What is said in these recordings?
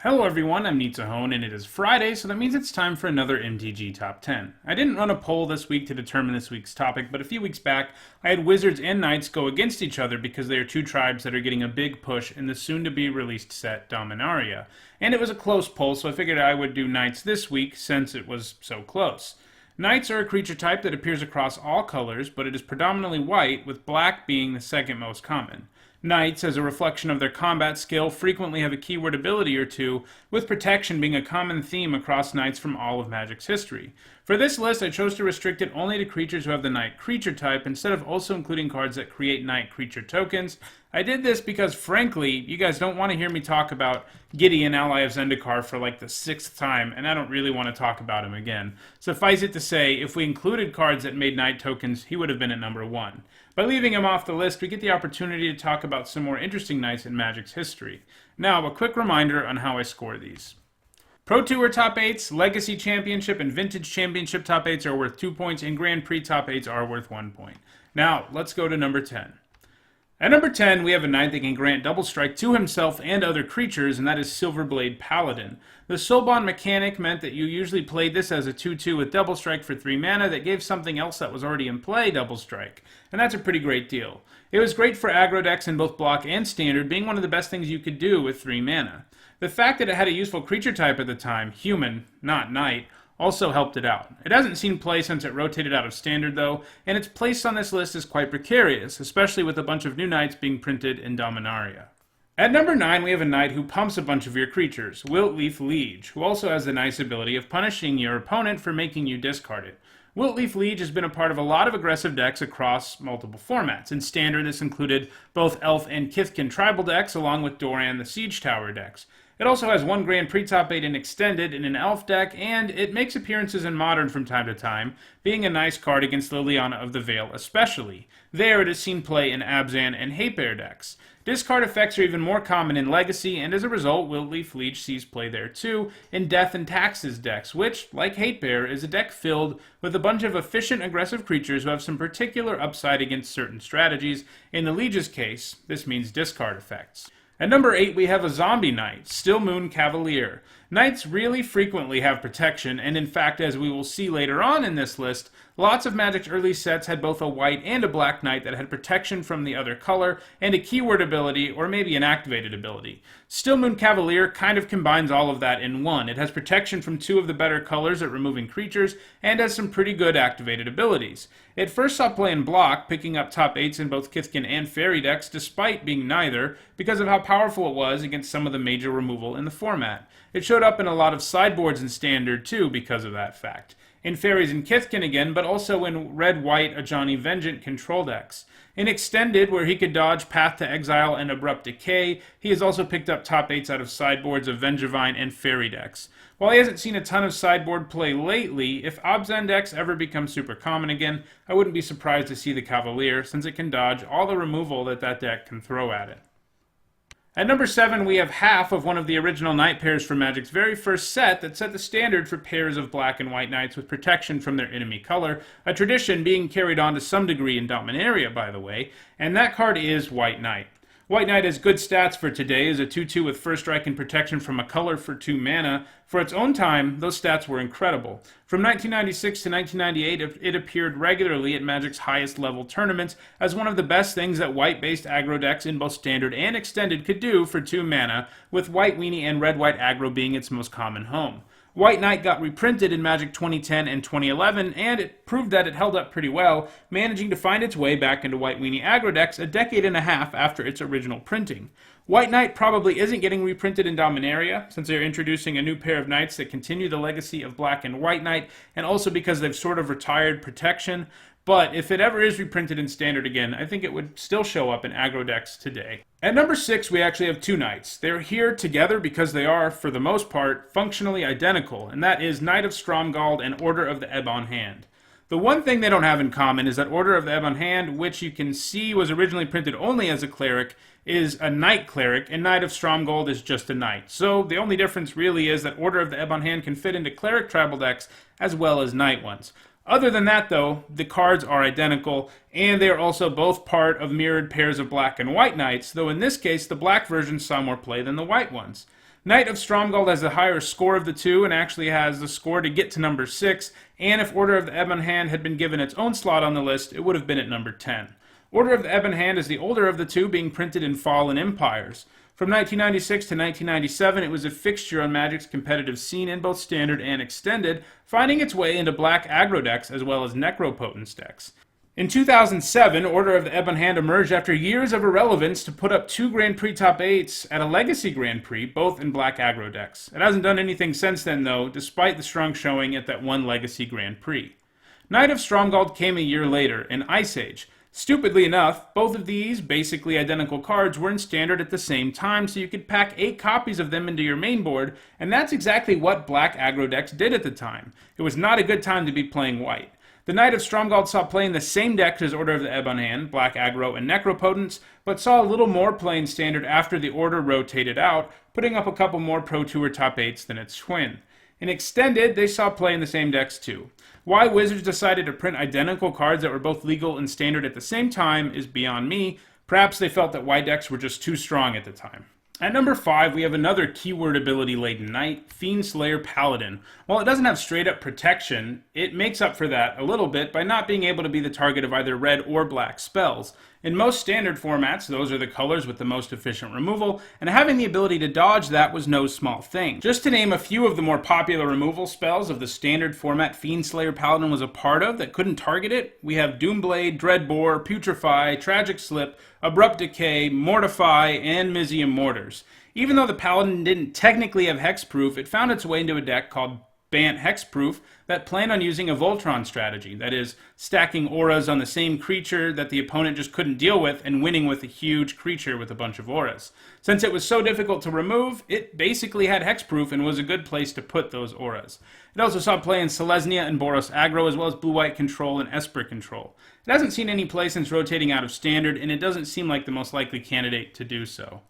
Hello everyone, I'm Nitsahone, and it is Friday, so that means it's time for another MTG Top 10. I didn't run a poll this week to determine this week's topic, but a few weeks back, I had Wizards and Knights go against each other because they are two tribes that are getting a big push in the soon-to-be-released set Dominaria. And it was a close poll, so I figured I would do Knights this week since it was so close. Knights are a creature type that appears across all colors, but it is predominantly white, with black being the second most common. Knights, as a reflection of their combat skill, frequently have a keyword ability or two, with protection being a common theme across Knights from all of Magic's history. For this list, I chose to restrict it only to creatures who have the Knight creature type, instead of also including cards that create Knight creature tokens. I did this because, frankly, you guys don't want to hear me talk about Gideon, ally of Zendikar, for like the 6th time, and I don't really want to talk about him again. Suffice it to say, if we included cards that made Knight tokens, he would have been at number 1. By leaving him off the list, we get the opportunity to talk about some more interesting Knights in Magic's history. Now, a quick reminder on how I score these. Pro Tour top 8s, Legacy Championship, and Vintage Championship top 8s are worth 2 points, and Grand Prix top 8s are worth 1 point. Now, let's go to number 10. At number 10, we have a Knight that can grant double strike to himself and other creatures, and that is Silverblade Paladin. The Soulbond mechanic meant that you usually played this as a 2-2 with double strike for 3 mana that gave something else that was already in play double strike, and that's a pretty great deal. It was great for aggro decks in both block and standard, being one of the best things you could do with 3 mana. The fact that it had a useful creature type at the time, human, not knight, also helped it out. It hasn't seen play since it rotated out of standard though, and its place on this list is quite precarious, especially with a bunch of new knights being printed in Dominaria. At number 9, we have a knight who pumps a bunch of your creatures, Wiltleaf Liege, who also has the nice ability of punishing your opponent for making you discard it. Wiltleaf Liege has been a part of a lot of aggressive decks across multiple formats. In Standard, this included both Elf and Kithkin tribal decks, along with Doran the Siege Tower decks. It also has one Grand Prix top 8 in Extended in an Elf deck, and it makes appearances in Modern from time to time, being a nice card against Liliana of the Veil especially. There it has seen play in Abzan and Hatebear decks. Discard effects are even more common in Legacy, and as a result, Wiltleaf Liege sees play there too, in Death and Taxes decks, which, like Hatebear, is a deck filled with a bunch of efficient aggressive creatures who have some particular upside against certain strategies. In the Liege's case, this means discard effects. At number 8, we have a zombie knight, Stillmoon Cavalier. Knights really frequently have protection, and in fact, as we will see later on in this list, lots of Magic's early sets had both a white and a black knight that had protection from the other color, and a keyword ability, or maybe an activated ability. Stillmoon Cavalier kind of combines all of that in one. It has protection from 2 of the better colors at removing creatures, and has some pretty good activated abilities. It first saw play in block, picking up top 8s in both Kithkin and Fairy decks, despite being neither, because of how powerful it was against some of the major removal in the format. It showed up in a lot of sideboards in Standard too because of that fact. In Fairies and Kithkin again, but also in Red-White Ajani Vengeant control decks. In Extended, where he could dodge Path to Exile and Abrupt Decay, he has also picked up top 8s out of sideboards of Vengevine and Fairy decks. While he hasn't seen a ton of sideboard play lately, if Abzan decks ever become super common again, I wouldn't be surprised to see the Cavalier, since it can dodge all the removal that deck can throw at it. At number 7, we have half of one of the original knight pairs from Magic's very first set that set the standard for pairs of black and white knights with protection from their enemy color, a tradition being carried on to some degree in Dominaria, by the way, and that card is White Knight. White Knight has good stats for today as a 2-2 with first strike and protection from a color for 2 mana. For its own time, those stats were incredible. From 1996 to 1998, it appeared regularly at Magic's highest level tournaments as one of the best things that white-based aggro decks in both Standard and Extended could do for 2 mana, with White Weenie and Red-White aggro being its most common home. White Knight got reprinted in Magic 2010 and 2011, and it proved that it held up pretty well, managing to find its way back into White Weenie aggro decks a decade and a half after its original printing. White Knight probably isn't getting reprinted in Dominaria, since they're introducing a new pair of knights that continue the legacy of Black and White Knight, and also because they've sort of retired protection. But if it ever is reprinted in Standard again, I think it would still show up in aggro decks today. At number 6, we actually have 2 knights. They're here together because they are, for the most part, functionally identical, and that is Knight of Stromgald and Order of the Ebb on Hand. The one thing they don't have in common is that Order of the Ebb on Hand, which you can see was originally printed only as a cleric, is a knight cleric, and Knight of Stromgald is just a knight. So the only difference really is that Order of the Ebb on Hand can fit into cleric tribal decks as well as knight ones. Other than that, though, the cards are identical, and they are also both part of mirrored pairs of black and white knights, though in this case, the black versions saw more play than the white ones. Knight of Stromgald has the higher score of the two and actually has the score to get to number 6, and if Order of the Ebon Hand had been given its own slot on the list, it would have been at number 10. Order of the Ebon Hand is the older of the two, being printed in Fallen Empires. From 1996 to 1997, it was a fixture on Magic's competitive scene in both Standard and Extended, finding its way into black aggro decks as well as Necropotence decks. In 2007, Order of the Ebon Hand emerged after years of irrelevance to put up 2 Grand Prix top 8s at a Legacy Grand Prix, both in black aggro decks. It hasn't done anything since then, though, despite the strong showing at that one Legacy Grand Prix. Knight of Stromgald came a year later, in Ice Age. Stupidly enough, both of these basically identical cards were in Standard at the same time, so you could pack 8 copies of them into your main board, and that's exactly what black aggro decks did at the time. It was not a good time to be playing white. The Knight of Stromgald saw play in the same decks as Order of the Ebon Hand, Black Aggro, and Necropotence, but saw a little more play in Standard after the Order rotated out, putting up a couple more Pro Tour top 8s than its twin. In Extended, they saw play in the same decks too. Why Wizards decided to print identical cards that were both legal and Standard at the same time is beyond me. Perhaps they felt that white decks were just too strong at the time. At number 5, we have another keyword ability-laden knight, Fiendslayer Paladin. While it doesn't have straight-up protection, it makes up for that a little bit by not being able to be the target of either red or black spells. In most Standard formats, those are the colors with the most efficient removal, and having the ability to dodge that was no small thing. Just to name a few of the more popular removal spells of the Standard format Fiendslayer Paladin was a part of that couldn't target it, we have Doomblade, Dreadbore, Putrefy, Tragic Slip, Abrupt Decay, Mortify, and Mizium Mortars. Even though the Paladin didn't technically have hexproof, it found its way into a deck called Bant Hexproof that planned on using a Voltron strategy, that is, stacking auras on the same creature that the opponent just couldn't deal with and winning with a huge creature with a bunch of auras. Since it was so difficult to remove, it basically had hexproof and was a good place to put those auras. It also saw play in Selesnya and Boros Aggro, as well as Blue-White Control and Esper Control. It hasn't seen any play since rotating out of Standard, and it doesn't seem like the most likely candidate to do so.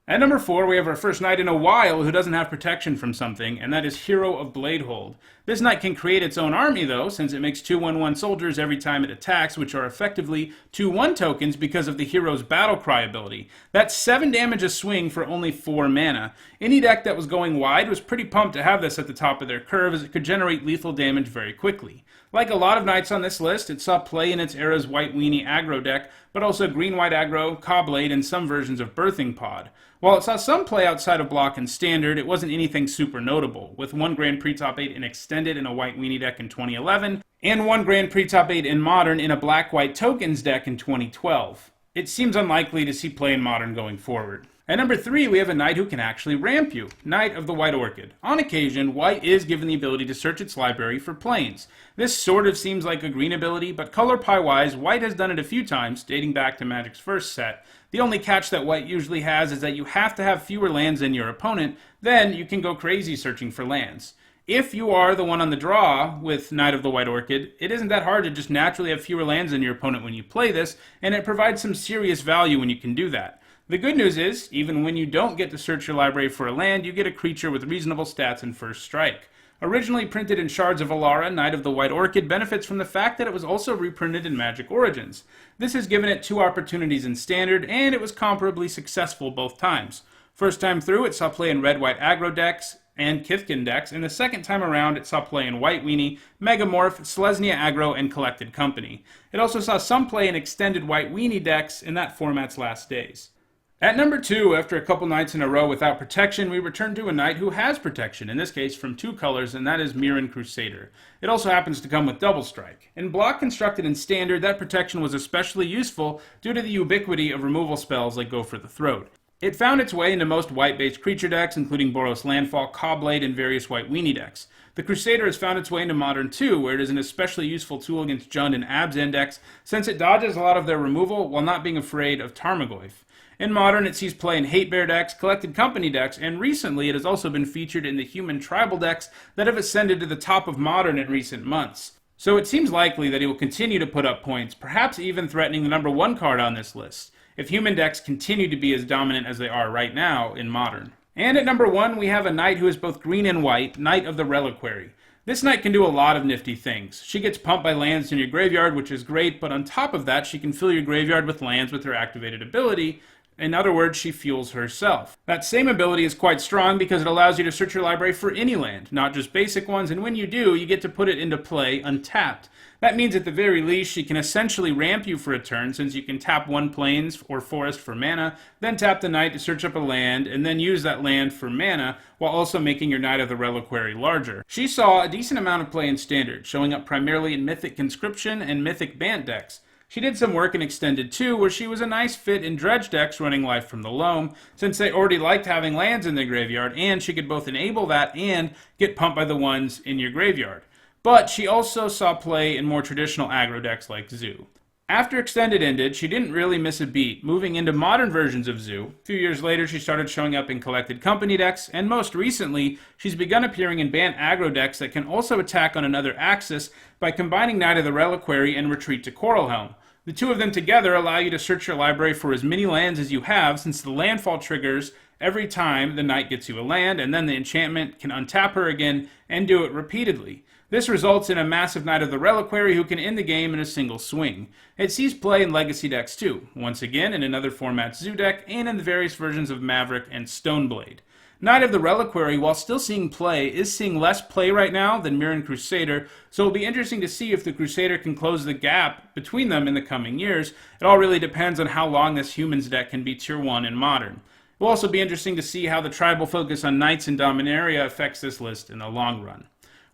At number 4, we have our first knight in a while who doesn't have protection from something, and that is Hero of Bladehold. This knight can create its own army, though, since it makes 2/1/1 soldiers every time it attacks, which are effectively 2/1 tokens because of the hero's battle cry ability. That's 7 damage a swing for only 4 mana. Any deck that was going wide was pretty pumped to have this at the top of their curve, as it could generate lethal damage very quickly. Like a lot of knights on this list, it saw play in its era's White Weenie aggro deck, but also Green-White aggro, Cobblade, and some versions of Birthing Pod. While it saw some play outside of block and Standard, it wasn't anything super notable, with 1 Grand Prix Top 8 in Extended in a White Weenie deck in 2011, and 1 Grand Prix Top 8 in Modern in a Black-White Tokens deck in 2012. It seems unlikely to see play in Modern going forward. At number 3, we have a knight who can actually ramp you, Knight of the White Orchid. On occasion, white is given the ability to search its library for planes. This sort of seems like a green ability, but color pie-wise, white has done it a few times, dating back to Magic's first set. The only catch that white usually has is that you have to have fewer lands than your opponent, then you can go crazy searching for lands. If you are the one on the draw with Knight of the White Orchid, it isn't that hard to just naturally have fewer lands than your opponent when you play this, and it provides some serious value when you can do that. The good news is, even when you don't get to search your library for a land, you get a creature with reasonable stats in first strike. Originally printed in Shards of Alara, Knight of the White Orchid benefits from the fact that it was also reprinted in Magic Origins. This has given it 2 opportunities in Standard, and it was comparably successful both times. First time through, it saw play in Red-White aggro decks and Kithkin decks, and the second time around, it saw play in White Weenie, Megamorph, Selesnya aggro, and Collected Company. It also saw some play in extended White Weenie decks in that format's last days. At number 2, after a couple nights in a row without protection, we return to a knight who has protection, in this case from 2 colors, and that is Mirran Crusader. It also happens to come with Double Strike. In block constructed in Standard, that protection was especially useful due to the ubiquity of removal spells like Go for the Throat. It found its way into most white-based creature decks, including Boros Landfall, Cobblade, and various White Weenie decks. The Crusader has found its way into Modern too, where it is an especially useful tool against Jund and Abzan decks, since it dodges a lot of their removal while not being afraid of Tarmogoyf. In Modern, it sees play in Hate Bear decks, Collected Company decks, and recently it has also been featured in the human tribal decks that have ascended to the top of Modern in recent months. So it seems likely that he will continue to put up points, perhaps even threatening the number 1 card on this list, if human decks continue to be as dominant as they are right now in Modern. And at number 1, we have a knight who is both green and white, Knight of the Reliquary. This knight can do a lot of nifty things. She gets pumped by lands in your graveyard, which is great, but on top of that, she can fill your graveyard with lands with her activated ability, In other words, she fuels herself. That same ability is quite strong because it allows you to search your library for any land, not just basic ones, and when you do, you get to put it into play untapped. That means at the very least, she can essentially ramp you for a turn, since you can tap one plains or forest for mana, then tap the knight to search up a land, and then use that land for mana, while also making your Knight of the Reliquary larger. She saw a decent amount of play in Standard, showing up primarily in Mythic Conscription and Mythic Bant decks. She did some work in Extended too, where she was a nice fit in Dredge decks running Life from the Loam, since they already liked having lands in their graveyard, and she could both enable that and get pumped by the ones in your graveyard. But she also saw play in more traditional aggro decks like Zoo. After Extended ended, she didn't really miss a beat, moving into modern versions of Zoo. A few years later, she started showing up in Collected Company decks, and most recently, she's begun appearing in Bant aggro decks that can also attack on another axis by combining Knight of the Reliquary and Retreat to Coralhelm. The two of them together allow you to search your library for as many lands as you have, since the landfall triggers every time the Knight gets you a land, and then the enchantment can untap her again and do it repeatedly. This results in a massive Knight of the Reliquary who can end the game in a single swing. It sees play in Legacy decks too, once again in another format's Zoo deck, and in the various versions of Maverick and Stoneblade. Knight of the Reliquary, while still seeing play, is seeing less play right now than Mirran Crusader, so it'll be interesting to see if the Crusader can close the gap between them in the coming years. It all really depends on how long this Humans deck can be Tier 1 in Modern. It will also be interesting to see how the tribal focus on Knights and Dominaria affects this list in the long run.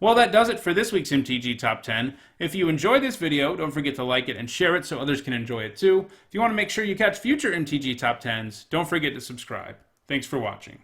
Well, that does it for this week's MTG Top 10. If you enjoyed this video, don't forget to like it and share it so others can enjoy it too. If you want to make sure you catch future MTG Top 10s, don't forget to subscribe. Thanks for watching.